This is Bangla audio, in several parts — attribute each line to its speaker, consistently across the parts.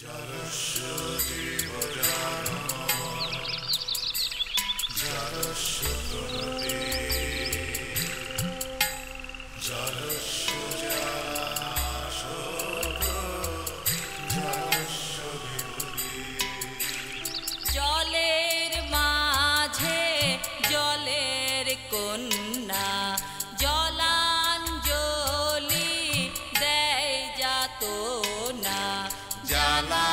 Speaker 1: জলের মাঝে জলের কন্যা জলাঞ্জলি দেয় যাত না
Speaker 2: জ্বালা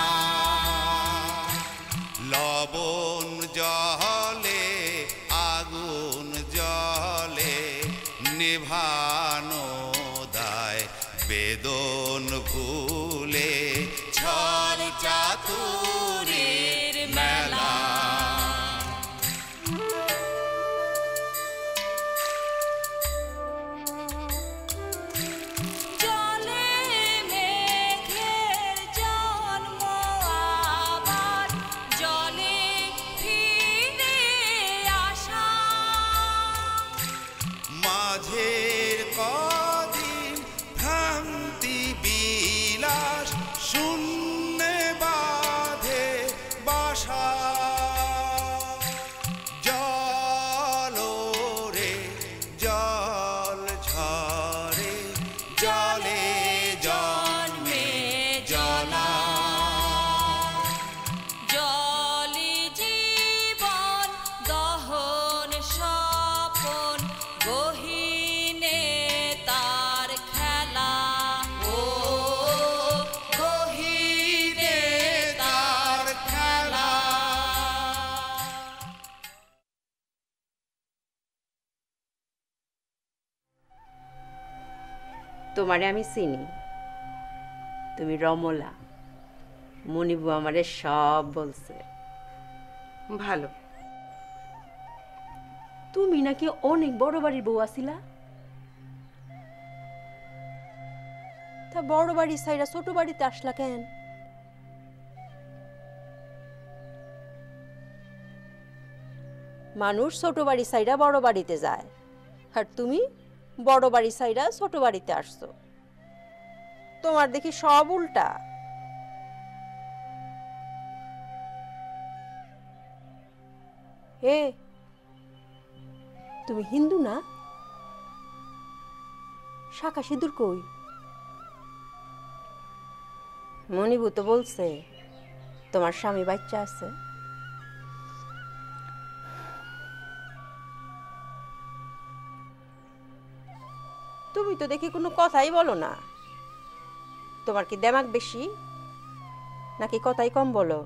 Speaker 2: লবণ জলে আগুন জলে নিভানো দায় বেদন ভুলে ছল চাতুরীর মেলা
Speaker 1: জলে মেঘের জন্ম আবার জলে ফিরে আসা
Speaker 2: মাঝের কদিন ভ্রান্তি বিলাস শূন্যে বাঁধে বাসা জল রে জল ঝরে জলে জন্মে জলা
Speaker 1: জলি জীবন দহন স্বপন গহীনে তার খেলা
Speaker 2: ও গহীনে তার খেলা।
Speaker 3: তোমারে আমি চিনি, তুমি রমলা। মনিবু আমারে সব বলছে।
Speaker 4: ভালো।
Speaker 3: তুমি নাকি অনেক বড় বাড়ির বউ আছিলা? তা বড় বাড়ি সাইরা ছোট বাড়িতে আসলা কেন? মানুষ ছোট বাড়ি সাইরা বড় বাড়িতে যায়, আর তুমি বড় বাড়ি সাইরা ছোট বাড়িতে আসছো। তোমার দেখি সব উল্টা। এ তুমি হিন্দু না? শাখা সিঁদুর কই? মনিবু তো বলছে তোমার স্বামী বাচ্চা আছে। তুমি তো দেখি কোনো কথাই বলো না। তোমার কি দেমাগ বেশি নাকি কথাই কম বলো?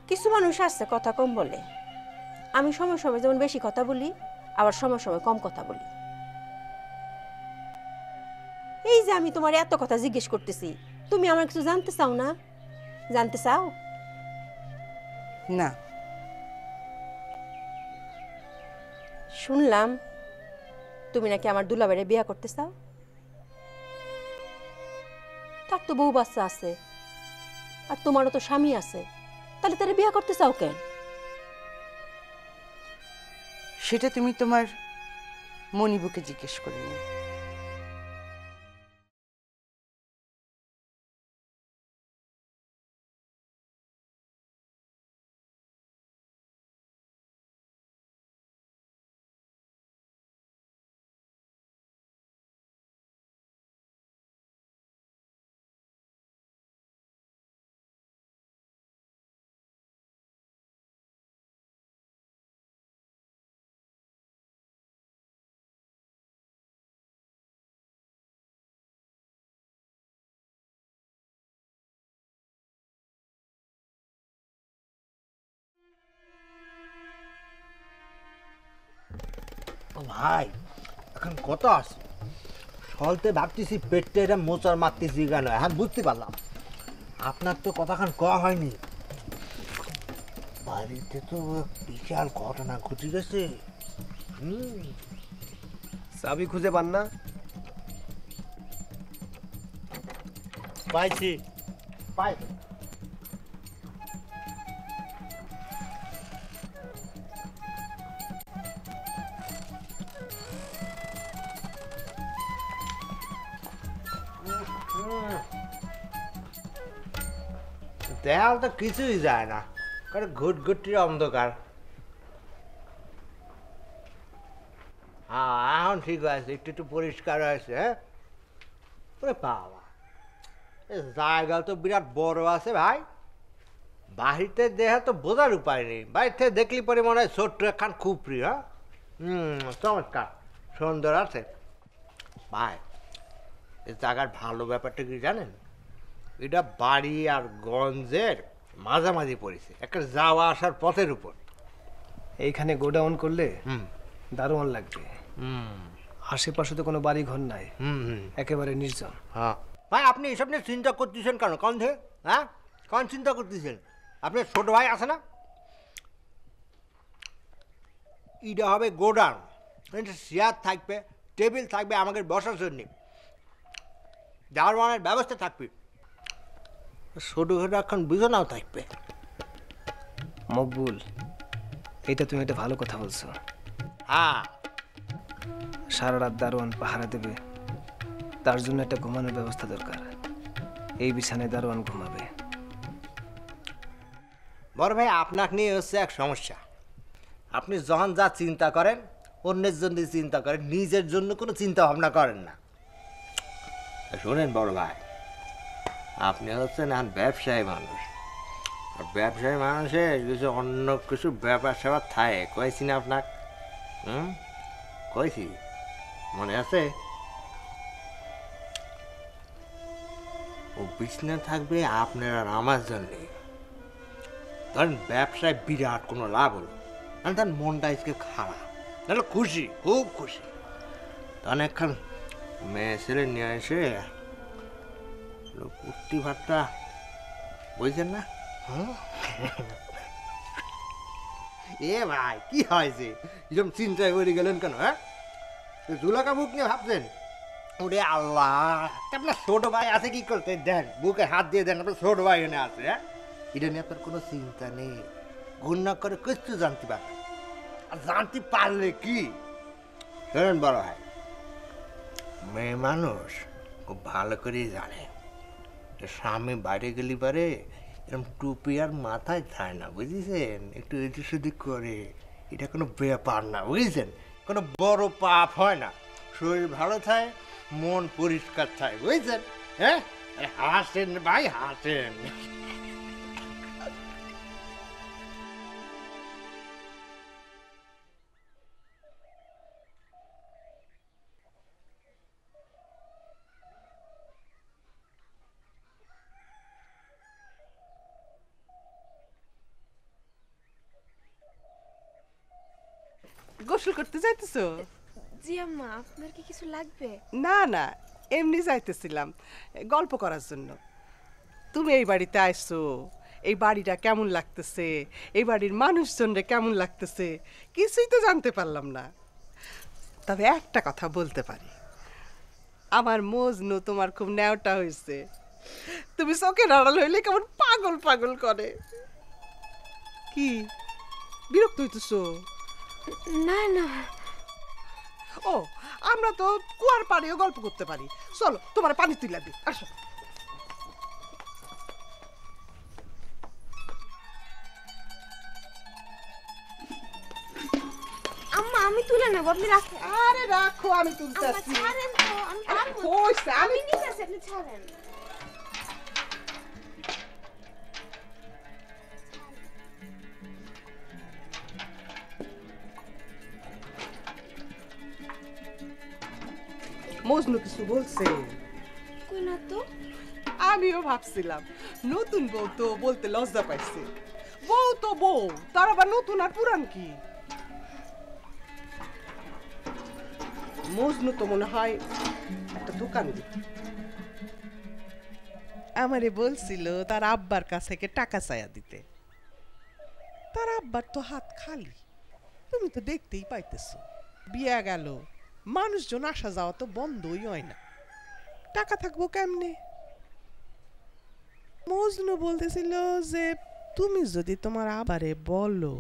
Speaker 3: কিছু মানুষ আছে কথা কম বলে। আমি সময় সময় যেমন বেশি কথা বলি, আবার সময় সময় কম কথা বলি। এই যে আমি তোমার এত কথা জিজ্ঞেস করতেছি, তুমি আমার কিছু জানতে চাও না? জানতে চাও
Speaker 4: না।
Speaker 3: শুনলাম তুমি নাকি আমার দুলাভাইরে বিয়া করতে চাও। তার তো বউ বাচ্চা আছে, আর তোমারও তো স্বামী আছে, তাহলে তারা বিয়া করতে চাও কেন?
Speaker 4: সেটা তুমি তোমার মনিবুকে জিজ্ঞেস করে নিও।
Speaker 5: ভাই এখন কত আছে সলতে ভাবতেছি পেটটা এটা মোচার মারতেছি কেন এখন বুঝতে পারলাম আপনার তো কথাখান কওয়া হয়নি বাড়িতে তো বিশাল ঘটনা ঘটে গেছে
Speaker 6: চাবি খুঁজে পান না?
Speaker 5: পাইছি পাই দেয়াল তো কিছুই যায় না, কারণ ঘুটঘুটির অন্ধকার। হ্যাঁ এখন ঠিক আছে, একটু একটু পরিষ্কার হয়েছে। হ্যাঁ ওরে বাবা, জায়গা তো বিরাট বড় আছে ভাই। বাড়িতে দেখা তো বোঝার উপায় নেই, বাড়িতে দেখলি পরে মনে হয় ছোট্ট একখান খুপড়ি। হ্যাঁ চমৎকার সুন্দর আছে ভাই। এই জায়গার ভালো ব্যাপারটা কি জানেন, এটা বাড়ি আর গঞ্জের মাঝামাঝি পড়েছে, একটা যাওয়া আসার পথের উপর।
Speaker 6: এইখানে গোডাউন করলে
Speaker 5: হুম
Speaker 6: দারোয়ান লাগবে।
Speaker 5: হুম
Speaker 6: আশেপাশে তো কোনো বাড়ি ঘর নাই,
Speaker 5: হুম
Speaker 6: একেবারে নির্জন।
Speaker 5: হ্যাঁ ভাই, আপনি এসব নিয়ে চিন্তা করতেছেন কেন? কন্ধে হ্যাঁ কোন চিন্তা করতেছেন? আপনার ছোট ভাই আছে না, এটা হবে গোডাউন, চেয়ার থাকবে, টেবিল থাকবে আমাদের বসার জন্যে, দারোয়ানের ব্যবস্থা থাকবে, ছোটোখাটো এখন বিছানাও থাকবে।
Speaker 6: মকবুল, এটা তুমি একটা ভালো কথা বলছো।
Speaker 5: হ্যাঁ
Speaker 6: সারা রাত দারোয়ান পাহারা দেবে, তার জন্য একটা ঘুমানোর ব্যবস্থা দরকার। এই বিছানায় দারোয়ান ঘুমাবে।
Speaker 5: বড় ভাই, আপনাকে নিয়ে হচ্ছে এক সমস্যা। আপনি যখন যা চিন্তা করেন অন্যের জন্য চিন্তা করেন, নিজের জন্য কোনো চিন্তা ভাবনা করেন না। শোনেন বড় ভাই, আপনি হচ্ছেন এখন ব্যবসায়ী মানুষ, আর ব্যবসায়ী মানুষের কিছু অন্য কিছু ব্যাপার স্যাপার থাকে, কয়েছি না আপনার? কয়েছি, মনে আছে? ও বিছনা থাকবে আপনার আর আমার জন্যে। ধরেন ব্যবসায় বিরাট কোনো লাভ হলো, মানে তার মনটা আজকে খারাপ, তাহলে খুশি, খুব খুশি, তখন একখান মেয়ে ছেলে নিয়ে এসে কুর্তি ভাতটা বুঝছেন না? এ ভাই কি হয়েছে, এরকম চিন্তায় করে গেলেন কেন? হ্যাঁ জুলাকা বুক নিয়ে ভাবছেন? ওরে আল্লাহ, আপনার ছোট ভাই আছে কি করতে, দেন বুকে হাত দিয়ে দেন, আপনার ছোট ভাই এনে আছে। হ্যাঁ এটা নিয়ে আপনার কোনো চিন্তা নেই, ঘূর্ণা করে কিছু জানতে পারবেন, আর জানতে পারলে কি জানেন বড় ভাই, মেয়ে মানুষ খুব ভালো করেই জানে স্বামী বাইরে গেলি পারে এরকম টুপি আর মাথায় থাকে না, বুঝেছেন? একটু এদিক সেদিক করে, এটা কোনো ব্যাপার না, বুঝেছেন? কোনো বড় পাপ হয় না, শরীর ভালো থাকে, মন পরিষ্কার থাকে, বুঝছেন? হ্যাঁ হাসেন ভাই, হাসেন।
Speaker 4: গোসল করতে যাইতেছো?
Speaker 7: জি আম্মা, আপনার কি কিছু লাগবে?
Speaker 4: না না, এমনি যাইতেছিলাম গল্প করার জন্য। তুমি এই বাড়িতে আইছো, এই বাড়িটা কেমন লাগতেছে, এই বাড়ির মানুষজনরে কেমন লাগতেছে, কিছুই তো জানতে পারলাম না। তবে একটা কথা বলতে পারি, আমার মজনু তোমার খুব ন্যাওটা হয়েছে। তুমি চোখের আড়াল হইলে কেমন পাগল পাগল করে। কি বিরক্ত হইতেছো?
Speaker 7: না না,
Speaker 4: ও আমরা তো কুয়ার পাড়েও গল্প করতে পারি, চলো তোমার পানি তুলে দিই, আসো।
Speaker 7: আম্মা আমি তুলে নেব, আপনি রাখেন।
Speaker 4: আরে রাখো, আমি
Speaker 7: আম্মা
Speaker 4: তুলতেছি।
Speaker 7: ছাড়েন তো, আমি পারবো।
Speaker 4: কইছে,
Speaker 7: আমি নিতে আসি, আপনি ছাড়েন।
Speaker 4: মজনু কিছু বলছে?
Speaker 7: কই না তো।
Speaker 4: আমিও ভাবছিলাম নতুন বউ তো বলতে লজ্জা পাইছে। বউ তো বউ, তার আবার নতুন আর পুরান কি? মজনু তো মনে হয় একটা দোকান দিত। আমারে বলছিল তার আব্বার কাছ থেকে টাকা চাইয়া দিতে। তার আব্বার তো হাত খালি, তুমি তো দেখতেই পাইতেছো। বিয়া গেল, মানুষজন আসা যাওয়া তো বন্ধই হয় না, টাকা থাকবো কেমনে? মজনু বলতেছিল যে তুমি যদি তোমার আবারে বলো,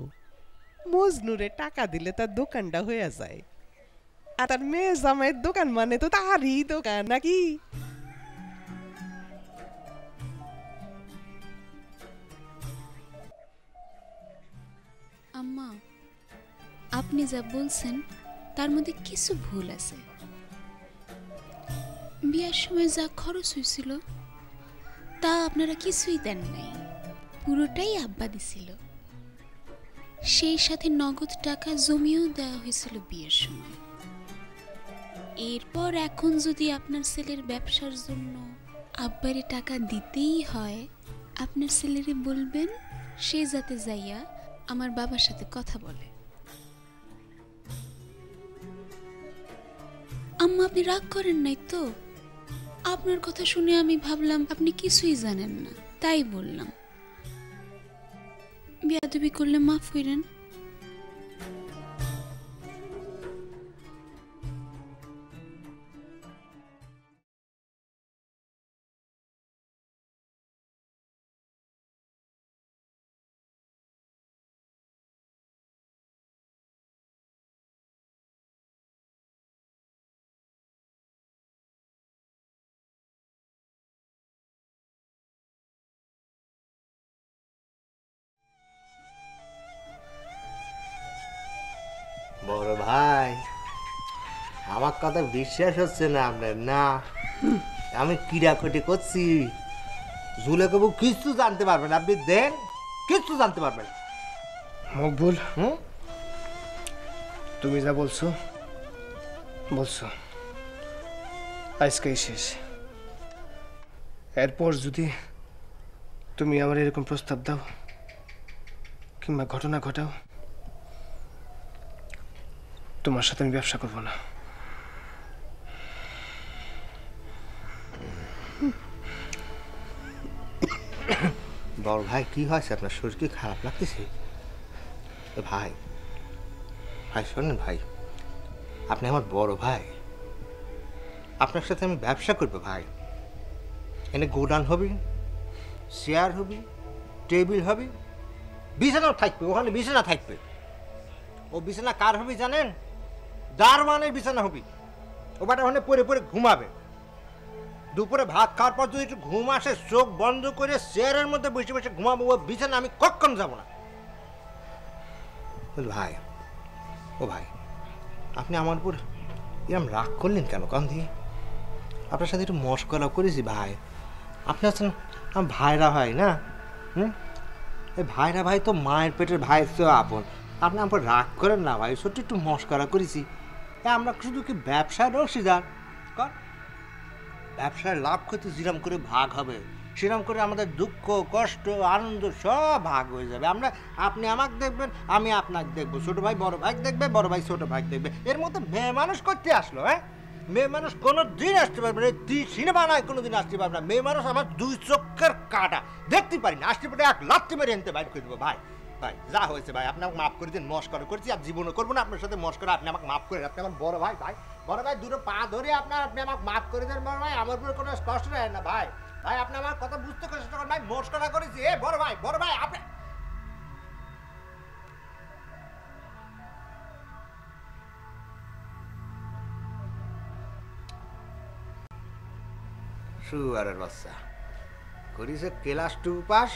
Speaker 4: মজনুরে টাকা দিলে তার দোকানটা হয়ে যায়। আর তার মেয়ে জামাইয়ের দোকান মানে তো তারই দোকান নাকি?
Speaker 8: আম্মা, আপনি যা বলছেন তার মধ্যে কিছু ভুল আছে। বিয়ার সময় যা খরচ হয়েছিল তা আপনারা কিছুই দেন নাই, পুরোটাই আব্বা দিছিল। সেই সাথে নগদ টাকা জমিয়েও দেওয়া হয়েছিল বিয়ের সময়। এরপর এখন যদি আপনার ছেলের ব্যবসার জন্য আব্বারে টাকা দিতেই হয়, আপনার ছেলেরে বলবেন সে যাতে যাইয়া আমার বাবার সাথে কথা বলে। আম্মা, আপনি রাগ করেন নাই তো? আপনার কথা শুনে আমি ভাবলাম আপনি কিছুই জানেন না, তাই বললাম। বেয়াদবি করলে মাফ করেন।
Speaker 5: বড় ভাই, আমার কথা বিশ্বাস হচ্ছে না আপনার? না, আমি কিরাকটি করছি। জুলেখাবু কিছু জানতে পারবেন, আপনি দেন কিছু জানতে পারবেন।
Speaker 6: মকবুল, তুমি যা বলছো বলছো, আজকেই শেষ। এরপর যদি তুমি আমার এরকম প্রস্তাব দাও কিংবা ঘটনা ঘটাও, তোমার সাথে আমি ব্যবসা করবো না।
Speaker 5: বড় ভাই, কি হয়েছে আপনার? শরীর কি খারাপ লাগতেছে? ভাই ভাই শোনেন ভাই, আপনি আমার বড় ভাই, আপনার সাথে আমি ব্যবসা করবো ভাই। এনে গোডাউন হবে, চেয়ার হবে, টেবিল হবে, বিছানাও থাকবে। ওখানে বিছানা থাকবে। ও বিছানা কার হবে জানেন? দারওয়ানের বিছানা হবে। ও বাটা ওখানে পরে পরে ঘুমাবে। দুপুরে ভাত খাওয়ার পর যদি একটু ঘুম আসে, চোখ বন্ধ করে চেয়ারের মধ্যে বসে বসে ঘুমাবো। ও বিছানা আমি কখন যাব না। ভাই, ও ভাই, আপনি আমার উপর এরকম রাগ করলেন কেন? কারণ দিয়ে আপনার সাথে একটু মশকরা করেছি ভাই। আপনি আছেন আমার ভাইরা ভাই না? এই ভাইরা ভাই তো মায়ের পেটের ভাই তো আপন। আপনি আমার রাগ করেন না ভাই, সত্যি একটু মশকরা করেছি। আমরা শুধু কি ব্যবসায় রসিদার কর, ব্যবসায় লাভ ক্ষতি যেরম করে ভাগ হবে সেরকম করে আমাদের দুঃখ কষ্ট আনন্দ সব ভাগ হয়ে যাবে। আপনি আমাকে দেখবেন, আমি আপনাকে দেখবো, ছোট ভাই বড় ভাই দেখবে, বড় ভাই ছোট ভাই দেখবে। এর মধ্যে মেয়ে মানুষ করতে আসলো? মেয়ে মানুষ কোনো দিন আসতে পারবে না, সিনেমা নয় কোনো দিন আসতে পারবে না। মেয়ে মানুষ আমার দুই চোখের কাটা, দেখতে পারি না। আসতে পারে এক লাথি মেরে এনতে বাইর করে দেবো। ভাই ভাই, যা হয়েছে ভাই, আপনি আমাকে মাফ করে দিন। মস্করা করেছি, আর জীবনে করবো না আপনার সাথে মস্করা। আপনি আমাকে মাফ করেন। আপনি আমার বড় ভাই। ভাই বড় ভাই, দুটো পা ধরে আপনি আমাকে মাফ করে দেন বড় ভাই। আমার উপরে কোনো কষ্ট নেয় না ভাই। ভাই আপনি আমার কথা বুঝতে চেষ্টা করেন ভাই। মস্করা করেছি। বড় ভাই, বড় ভাই, আপনি শুয়ারের বাচ্চা করিছে ক্লাস 2 পাস,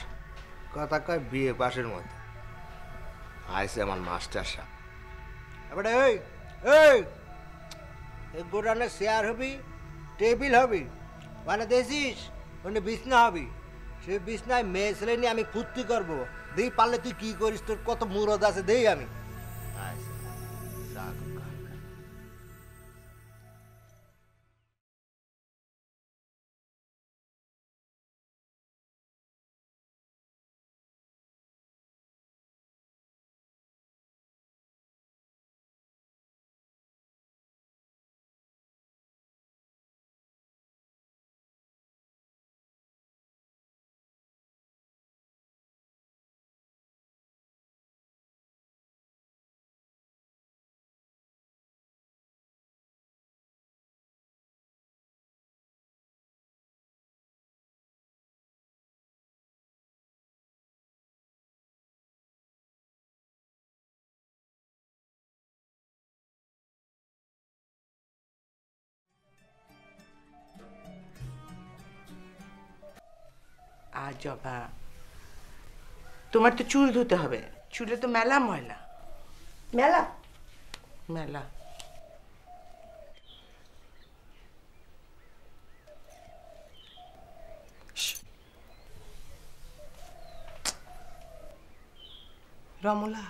Speaker 5: কথা কয় বিএ পাসের মধ্যে। আইসে আমার মাস্টার সাহেব। এবারে এই গোডাউনে চেয়ার হবি, টেবিল হবি, মানে দেখিস ওখানে বিছনা হবি। সে বিছনায় মেয়ে ছেলে নিয়ে আমি ফুর্তি করবো। দেই পারলে তুই কি করিস, তোর কত মুরদ আছে দেই আমি।
Speaker 9: আর জবা, তোমার তো চুল ধুতে হবে, চুলে তো মেলা ময়লা।
Speaker 10: মেলা
Speaker 9: মেলা। রমলা,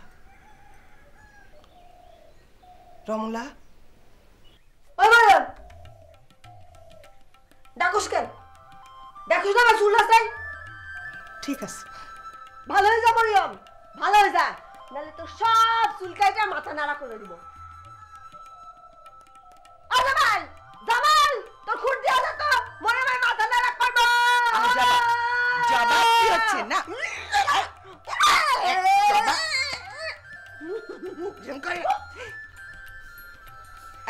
Speaker 9: রমলা,
Speaker 10: ওই বললাম ডাকুস কেন? ডাকুস না আমার চুল আছে।
Speaker 9: ঠিক আছে।
Speaker 10: ভালো হয়ে যা মরিয়ম, ভালো হয়ে যা, নাহলে তো সব চুল কাইটা মাথা নাড়া করে দিব। জামাল, জামাল, তোর খুঁট দিয়া যা তো, মরিয়মের মাথা নাড়া করবো।
Speaker 9: জবাব কি হচ্ছে না?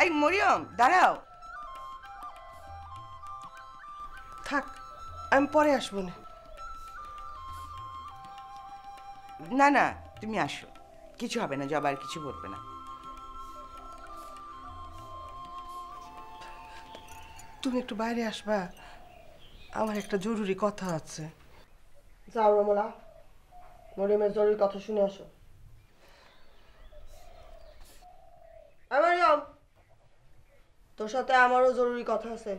Speaker 9: এই মরিয়ম দাঁড়াও।
Speaker 4: থাক, আমি পরে আসবো না।
Speaker 9: না না, তুমি আসো, কিছু হবে না, জবা আর কিছু বলবে না।
Speaker 4: তুমি একটু বাইরে আসবা, আমার একটা জরুরি কথা আছে।
Speaker 10: যাও রমলা, মরিয়মের জরুরি কথা শুনে আসো। মরিয়ম, তোর সাথে আমারও জরুরি কথা আছে,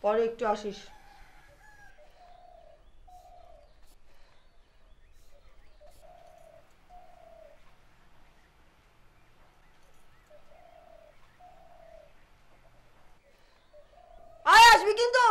Speaker 10: পরে একটু আসিস। আয় আসবি কিন্তু।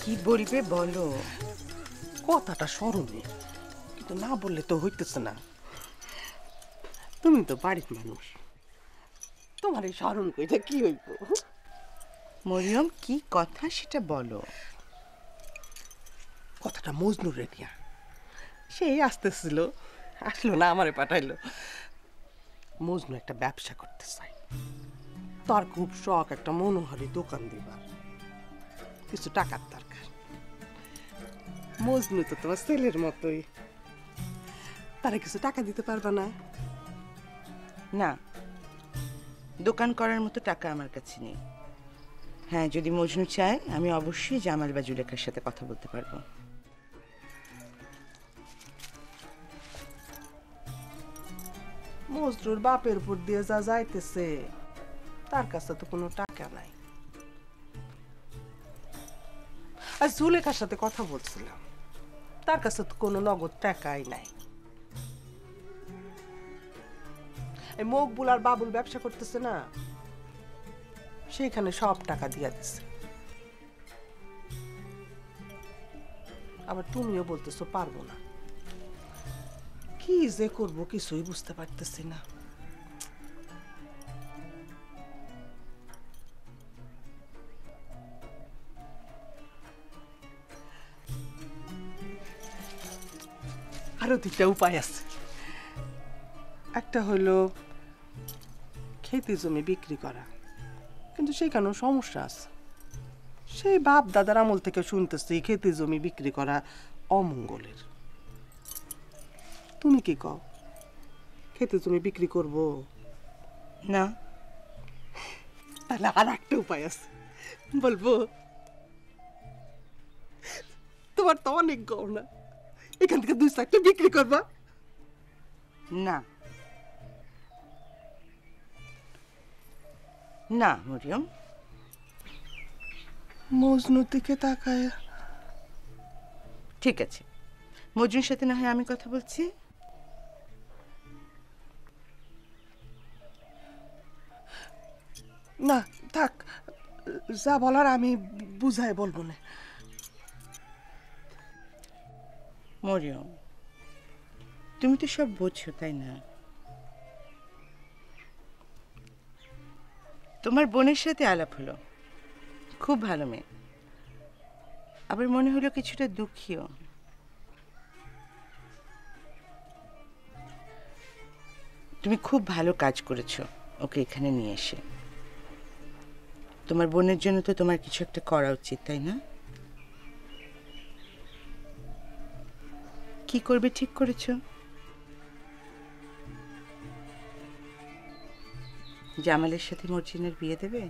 Speaker 9: কি বলবে বলো?
Speaker 4: কথাটা স্মরণে, কিন্তু না বললে তো হইতেছে না। তুমি তো বাড়ির মানুষ, তোমার এই স্মরণ কইটা কি হইব?
Speaker 9: মরিয়ম, কি কথা সেটা বলো।
Speaker 4: কথাটা মজনুর রেডিয়া, সেই আসতেছিল, আসলো না, আমারে পাঠাইলো। মজনু একটা ব্যবসা করতে চাই, তার খুব শখ একটা মনোহারী দোকান দিবার, কিছু টাকার দরকার। মজনু তো তোমার ছেলের মতোই, তারা কিছু টাকা দিতে পারবা না?
Speaker 9: না, দোকান করার মতো টাকা আমার কাছে নেই। হ্যাঁ, যদি মজনু চায় আমি অবশ্যই জামাল বা জুলেখার সাথে কথা বলতে পারবো।
Speaker 4: মজনুর বাপের উপর দিয়ে যা যাইতেছে, তার কাছে তো কোনো টাকা নাই। আর জুলেখার সাথে কথা বলছিলাম, তার কাছে তো কোনো নগদ টাকাই নাই। এই মকবুল আর বাবুল ব্যবসা করতেছে না, সেইখানে সব টাকা দিয়া দিছে। আবার তুমিও বলতেছো পারবো না। কি যে করবো কিছুই বুঝতে পারতেছি না। আরো দুইটা উপায় আছে। একটা হইলো খেতে জমি বিক্রি করা, কিন্তু সেখানেও সমস্যা আছে। সেই বাপ দাদার আমল থেকে শুনতেছি খেতে জমি বিক্রি করা অমঙ্গলের। তুমি কি কও, খেতে জমি বিক্রি করব?
Speaker 9: না,
Speaker 4: তাহলে আর একটা উপায় আছে, বলবো? তোমার তো অনেক গহনা, এখান থেকে 2-4টা বিক্রি করবা?
Speaker 9: না না মরিয়ম।
Speaker 4: মজনুর দিকে তাকায়।
Speaker 9: ঠিক আছে, মজনুর সাথে না হয় আমি কথা বলছি।
Speaker 4: না থাক, যা বলার আমি বুঝাই বলবো না।
Speaker 9: মরিয়ম, তুমি তো সব বোঝো, তাই না? তোমার বোনের সাথে আলাপ হলো, খুব ভালো মেয়ে। আবার মনে হলো কিছুটা দুঃখীও। তুমি খুব ভালো কাজ করেছো ওকে এখানে নিয়ে এসে। তোমার বোনের জন্য তো তোমার কিছু একটা করা উচিত, তাই না? কি করবে ঠিক করেছো? জামালের সাথে মর্জিনার বিয়ে দেবে?